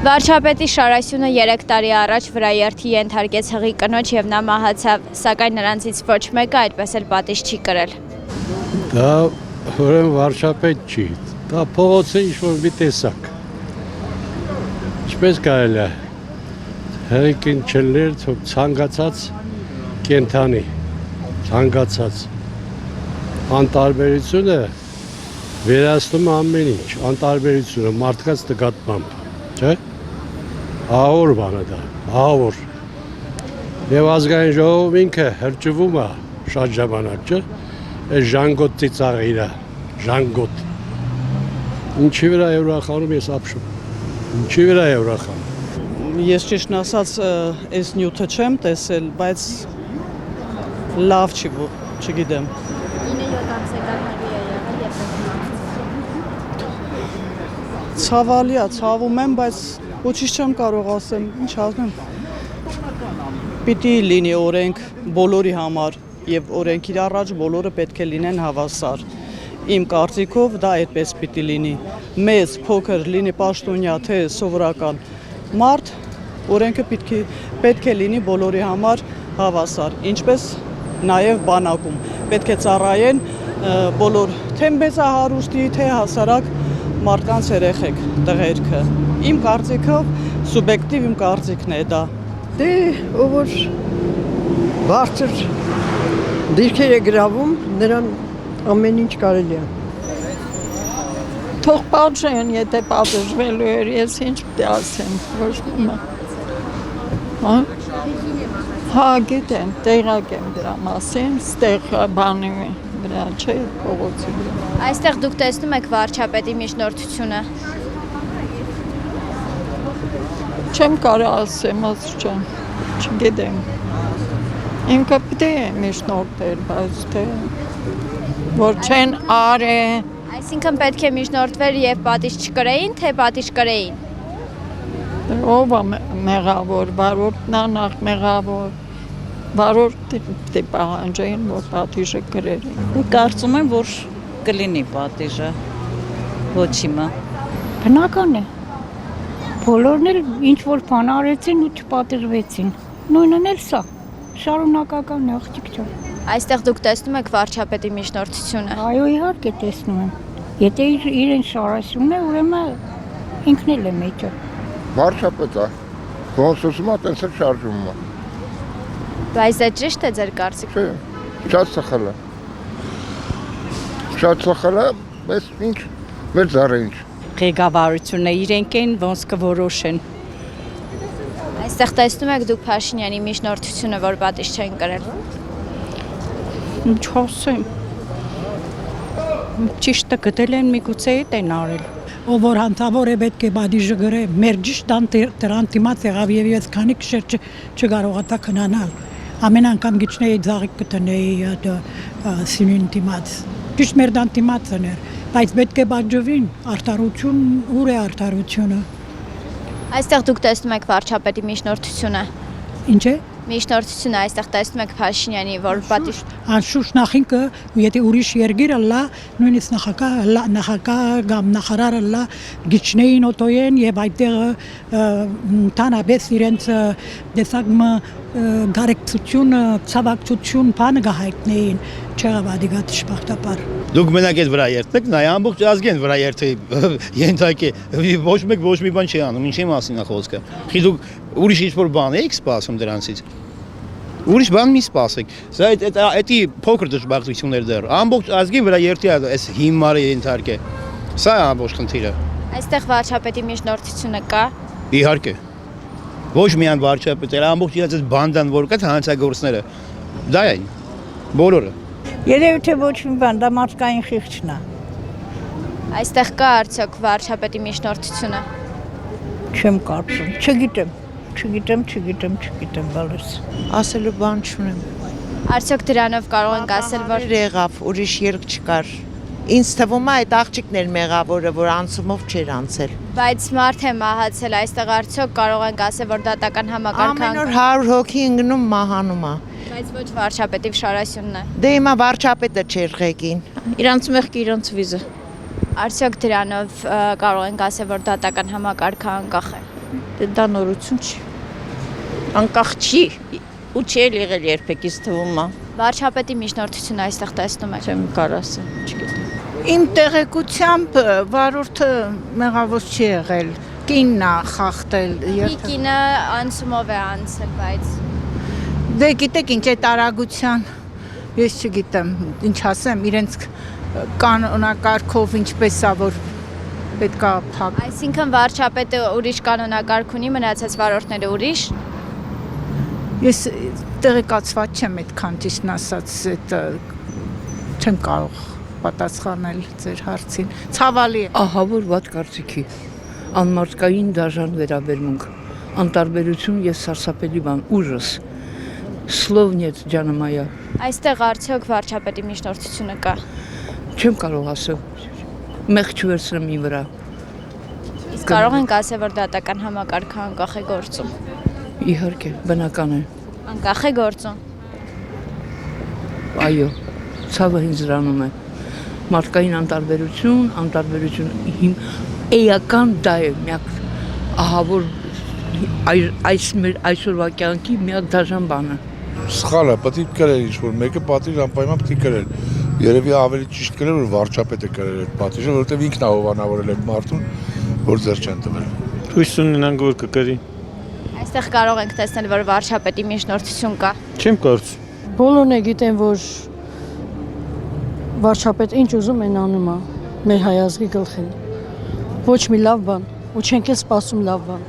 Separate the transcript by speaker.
Speaker 1: Վարչապետի Շարասյունը 3 տարի առաջ վրաերթի ենթարկեց հղի կնոջ և նա մահացավ, սակայն նրանցից ոչ մեկը այդպես էլ պատիժ չի կրել։
Speaker 2: Դա ուրեմն վարչապետ չի, դա փողոցը ինչ-որ մի տեսակ։ Ինչպես կարելի է հղիկին չլներ ցանկացած կենդանի, ցանկացած անտարբերությունը վերացնում ամեն ինչ, անտարբերությունը մարդկանց նկատմամբ, չէ՞։ Ահավոր բան է դա, ահավոր։ Եվ ազգային ժողովը ինքը հրճվում է շատ ժամանակ, չէ՞։ Այս ժանգոտ ծիծաղը իրա, ժանգոտ։ Ինչի վրա է ուրախանում ես ապշում։ Ինչի վրա է ուրախանում։
Speaker 3: Ես ճիշտ ասած այս նյութը չեմ տեսել, բայց լավ չի, չգիտեմ։
Speaker 1: 9-7 ամսական հղի է եղել և
Speaker 3: Ցավալի է, ցավում եմ, բայց ոչինչ չեմ կարող ասեմ, ինչ ասեմ։ Պիտի լինի օրենք բոլորի համար եւ օրենքի առաջ բոլորը պետք է լինեն հավասար։ Իմ կարծիքով դա այդպես պիտի լինի։ Մեծ, փոքր, լինի պաշտոնյա, թե սովորական մարդ, օրենքը պետք է լինի բոլորի համար հավասար, ինչպես նաև բանակում։ Պետք է ծառայեն բոլոր թե մեծահարուստի, թե հասարակ մարդկանց երեխեք, տղերքը։ Իմ կարծիքով, սուբյեկտիվ իմ կարծիքն է դա։
Speaker 4: Դե ով որ բարձր դիրքեր է գրավում, նրան ամեն ինչ կարելի է։
Speaker 5: Թող պատժեն, եթե պատժվելու էր, ես ինչ պիտի ասեմ, ոչ մի։ Հա, գիտեմ, տեղակ եմ դրա մասին, ստեղ բանի վրա չէ, փողոցի վրա։
Speaker 1: Այստեղ դուք տեսնում եք վարչապետի միջնորդությունը։
Speaker 5: Չեմ կարող ասեմ, չեմ, չգիտեմ։ Ինքը պիտի է միջնորդել, բայց թե որ չեն արե։
Speaker 1: Այսինքն պետք է միջնորդվեր և պատիժ չկրեին, թե պատիժ կրեին։
Speaker 5: Ով է մեղավոր, վարորդն նախ մեղավոր, վարորդը պիտի պահանջեն, որ պատիժը կրերին։
Speaker 6: Կարծում եմ, որ կլինի պատիժը, ոչ իմը։
Speaker 7: Բնական է, բոլորն էլ ինչ-որ բան արեցին ու չպատժվեցին, նույնն էլ սա, շարունակական է, աղջիկ ջան։
Speaker 1: Այստեղ դուք տեսնում եք վարչապետի միջնորդությունը։
Speaker 7: Այո, իհարկե տեսնում եմ, եթե իրեն Շարասյունն է, ուրեմն ինքն էլ է մեջը։
Speaker 8: Վարչապետը, ոնց ուզում է, տենց էլ շարժվում է։
Speaker 1: Բայց դա ճիշտ է ձեր կարծիքով։
Speaker 8: Չէ, շատ սխալ է։ Շատ սխալ է, բայց ինչ, մեր ձառը ինչ։
Speaker 6: Ղեկավարությունը իրենք են, ոնց կորոշեն։
Speaker 1: Այստեղ տեսնում եք դուք Փաշինյանի միջնորդությունը, որ պատիժ չեն կրել։
Speaker 6: Ինչ ասեմ։ Ճիշտը գտել են միգուցե են արել։
Speaker 9: Ով որ հանդավոր է պետք է պատիժը գրե, մեր ճիշտ դրան դիմաց եղավ եւ ես քանի քշեր չկարողացա քնանալ։ Ամեն անգամ գիչնեի ձաղիկ կտնեի սինին դիմաց։ Ճիշտ մեր դան դիմացն էր, բայց պետք է պատժվին, արդարություն, ուր է արդարությունը։
Speaker 1: Այստեղ դուք տեսնում եք վարչապետի միջնորդությունը։
Speaker 9: Ինչ է։
Speaker 1: Միջնորդությունը այստեղ տեսնում եք Փաշինյանի, որ պատիժ։
Speaker 9: Անշուշտ նախինքը, եթե ուրիշ երգիրը լա, նույնիսկ նախագահ կամ նախարարը լա գիչնեին օտոյեն եւ այդտեղ տանաբես իրենց դեսագմը գարեկցություն, ցավակցություն բանը գահայտնեին, չեղավադիգա դժբախտաբար։
Speaker 10: Դուք մենակ այդ վրաերթ եք, նայ ամբողջ ազգեն վրաերթի ենթակի ոչ մեկ ոչ մի բան չի անում, ինչի մասին է խոսքը։ Խի դուք ուրիշ ինչ-որ բան եք սպասում դրանցից։ Ուրիշ բան մի սպասեք։ Սա էդի փոքր դժբախտություններ դեռ։ Ամբողջ ազգի վրաերթի այս հիմարը ենթարկե։ Սա է ամբողջ խնդիրը։
Speaker 1: Այստեղ վարչապետի միջնորդությունը կա։
Speaker 10: Իհարկե։ Ոչ միայն վարչապետը, ամբողջ իրաց բանդան որ կա հանցագործները։ Դա է։ Բոլորը։
Speaker 7: Երևի թե ոչ մի բան, դա մարդկային խիղճն է։
Speaker 1: Այստեղ կա արդյոք վարչապետի միջնորդությունը։
Speaker 7: Չեմ կարծում, չգիտեմ բալես։
Speaker 11: Ասելու բան չունեմ։
Speaker 1: Արդյոք դրանով կարող ենք ասել, որ
Speaker 11: եղավ, ուրիշ երկ չկար։ Ինձ թվում է այդ աղջիկն էր մեղավորը, որ անցումով չէր անցել։
Speaker 1: Բայց մարդ է մահացել, այստեղ արդյոք կարող ենք ասել, որ դատական համակարգը
Speaker 11: ամեն օր 100 հոգի ընկնում մահանում է։
Speaker 1: Բայց ոչ վարչապետի Շարասյունն է։
Speaker 11: Դե հիմա վարչապետը չէր ղեկին։
Speaker 6: Իրանց մեղքի իրանց վիզը։
Speaker 1: Արդյոք դրանով կարող ենք ասել, որ դատական համակարգը անկախ է։
Speaker 5: Դա նորություն չի։ Անկախ չի ու չի եղել երբեք ինձ թվում է։
Speaker 1: Վարչապետի միջնորդությունը այստեղ տեսնում եք։
Speaker 5: Չեմ կարող ասել, չգիտեմ։
Speaker 12: Իմ տեղեկությամբ վարորդը մեղավոր չի եղել, կինն է խախտել։
Speaker 1: Կինը անցումով է անցել, բայց
Speaker 12: Դե գիտեք ինչ այդ արագության, ես չգիտեմ, ինչ ասեմ, իրենց կանոնակարգով ինչպես է որ պետքա փակ։
Speaker 1: այսինքն վարչապետը ուրիշ կանոնակարգ ունի, մնացած վարորդները ուրիշ։
Speaker 12: Ես տեղեկացված չեմ այդքան ճիշտն ասած, այդ չեմ կարող պատասխանել ձեր հարցին։ Ցավալի է։
Speaker 13: Ահա որ վատ կարծիքի, անմարդկային դաժան վերաբերմունք, անտարբերություն եւ սարսափելի բան, ужас, слов нет, ջանը մայա։
Speaker 1: Այստեղ արդյոք վարչապետի միջնորդությունը կա։
Speaker 13: Չեմ կարող ասել, մեղ չվերցնեմ ի վրա։
Speaker 1: Իսկ կարող ենք ասել, որ դատական համակարգը անկախ է գործում։
Speaker 13: Իհարկե, բնական է։
Speaker 1: Անկախ է գործում։
Speaker 13: Այո, ցավը ինձ դրանում է։ Մարդկային անտարբերություն էական դա է միակ ահա որ այսօրվա կյանքի միակ դաժան բանը։
Speaker 8: Սխալ է, պետք է կրել ինչ-որ մեկը պատիժ անպայման պետք է կրել։ Երևի ավելի ճիշտ կրել, որ վարչապետը կրել այդ պատիժը, որովհետև ինքն է հովանավորել այդ մարդուն, որ ձեռ չեն տվել։
Speaker 10: Հույս ունենանք որ կկրի։
Speaker 1: Այստեղ կարող ենք տեսնել, որ վարչապետի միջնորդություն կա։
Speaker 10: Չեմ կարծում։
Speaker 5: Բոլորն է գիտեն, որ վարչապետ ինչ ուզում են անում է մեր հայազգի գլխին։ Ոչ մի լավ բան, ու չենք էլ սպասում լավ բան։